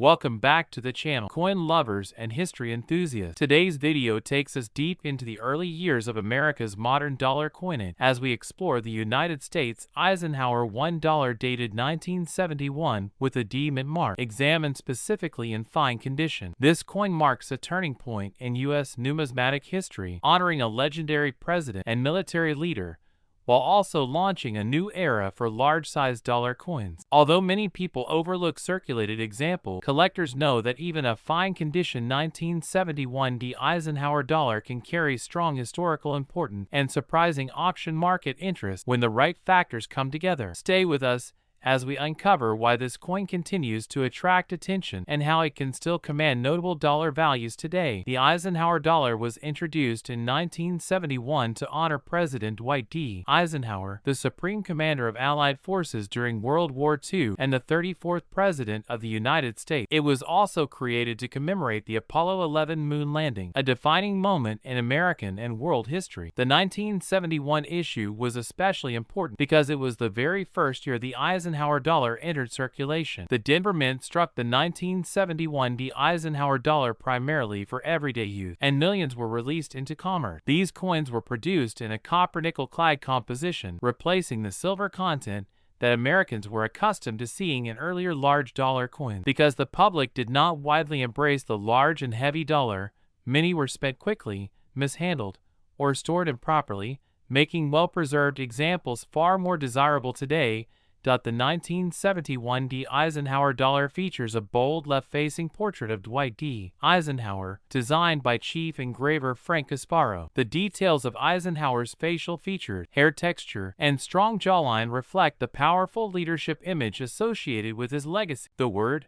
Welcome back to the channel, coin lovers and history enthusiasts. Today's video takes us deep into the early years of America's modern dollar coinage as we explore the United States Eisenhower $1 dated 1971 with a D mint mark, examined specifically in fine condition. This coin marks a turning point in U.S. numismatic history, honoring a legendary president and military leader, while also launching a new era for large-sized dollar coins. Although many people overlook circulated examples, collectors know that even a fine-condition 1971 D Eisenhower dollar can carry strong historical importance and surprising auction market interest when the right factors come together. Stay with us as we uncover why this coin continues to attract attention and how it can still command notable dollar values today. The Eisenhower dollar was introduced in 1971 to honor President Dwight D. Eisenhower, the Supreme Commander of Allied Forces during World War II and the 34th President of the United States. It was also created to commemorate the Apollo 11 moon landing, a defining moment in American and world history. The 1971 issue was especially important because it was the very first year the Eisenhower dollar entered circulation. The Denver Mint struck the 1971 D Eisenhower dollar primarily for everyday use, and millions were released into commerce. These coins were produced in a copper-nickel-clad composition, replacing the silver content that Americans were accustomed to seeing in earlier large dollar coins. Because the public did not widely embrace the large and heavy dollar, many were spent quickly, mishandled, or stored improperly, making well-preserved examples far more desirable today. The 1971 D Eisenhower dollar features a bold left-facing portrait of Dwight D. Eisenhower, designed by chief engraver Frank Casparo. The details of Eisenhower's facial features, hair texture, and strong jawline reflect the powerful leadership image associated with his legacy. The word,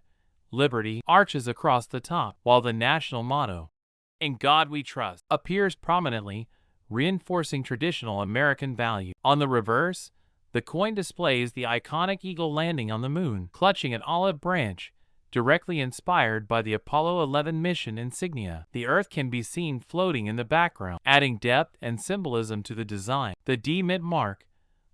Liberty, arches across the top, while the national motto, "In God We Trust," appears prominently, reinforcing traditional American value. On the reverse, the coin displays the iconic eagle landing on the moon, clutching an olive branch, directly inspired by the Apollo 11 mission insignia. The Earth can be seen floating in the background, adding depth and symbolism to the design. The D mint mark,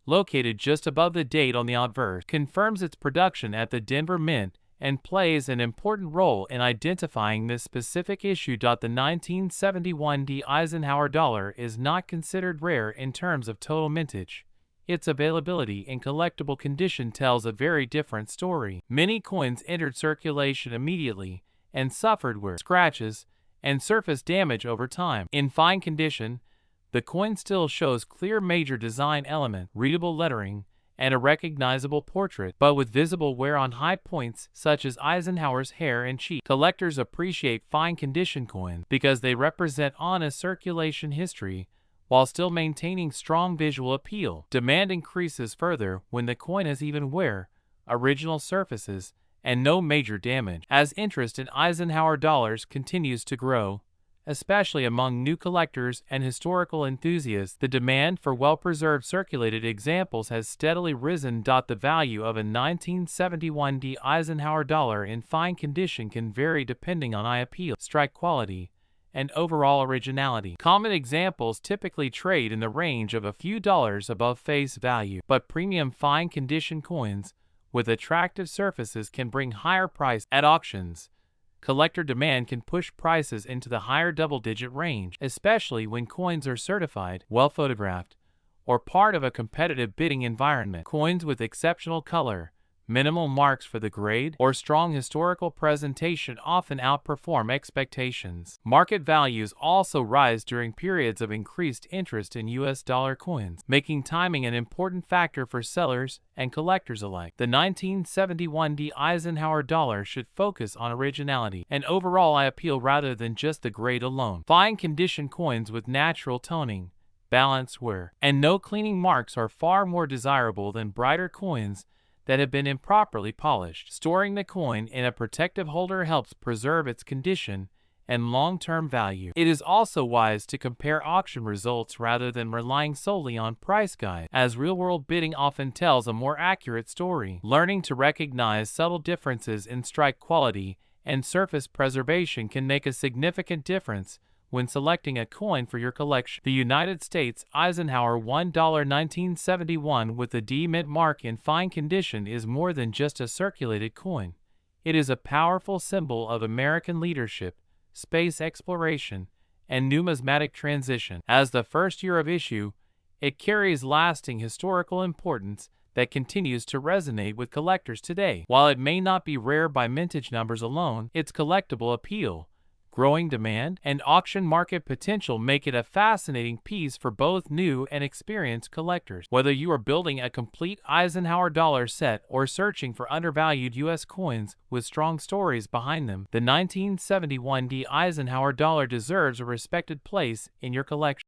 located just above the date on the obverse, confirms its production at the Denver Mint and plays an important role in identifying this specific issue. The 1971 D Eisenhower dollar is not considered rare in terms of total mintage. Its availability in collectible condition tells a very different story. Many coins entered circulation immediately and suffered wear, scratches, and surface damage over time. In fine condition, the coin still shows clear major design elements, readable lettering, and a recognizable portrait, but with visible wear on high points such as Eisenhower's hair and cheek. Collectors appreciate fine condition coins because they represent honest circulation history while still maintaining strong visual appeal. Demand increases further when the coin has even wear, original surfaces, and no major damage. As interest in Eisenhower dollars continues to grow, especially among new collectors and historical enthusiasts, the demand for well-preserved circulated examples has steadily risen. The value of a 1971 D Eisenhower dollar in fine condition can vary depending on eye appeal, strike quality, and overall originality. Common examples typically trade in the range of a few dollars above face value, but premium fine condition coins with attractive surfaces can bring higher price at auctions. Collector demand can push prices into the higher double-digit range, especially when coins are certified, well photographed, or part of a competitive bidding environment. Coins with exceptional color, minimal marks for the grade, or strong historical presentation often outperform expectations. Market values also rise during periods of increased interest in U.S. dollar coins, making timing an important factor for sellers and collectors alike. The 1971 D Eisenhower dollar should focus on originality and overall eye appeal rather than just the grade alone. Fine condition coins with natural toning, balanced wear, and no cleaning marks are far more desirable than brighter coins that have been improperly polished. Storing the coin in a protective holder helps preserve its condition and long-term value. It is also wise to compare auction results rather than relying solely on price guides, as real-world bidding often tells a more accurate story. Learning to recognize subtle differences in strike quality and surface preservation can make a significant difference when selecting a coin for your collection. The United States Eisenhower $1 1971 with the D mint mark in fine condition is more than just a circulated coin. It is a powerful symbol of American leadership, space exploration, and numismatic transition. As the first year of issue, it carries lasting historical importance that continues to resonate with collectors today. While it may not be rare by mintage numbers alone, its collectible appeal, growing demand, and auction market potential make it a fascinating piece for both new and experienced collectors. Whether you are building a complete Eisenhower dollar set or searching for undervalued U.S. coins with strong stories behind them, the 1971 Eisenhower dollar deserves a respected place in your collection.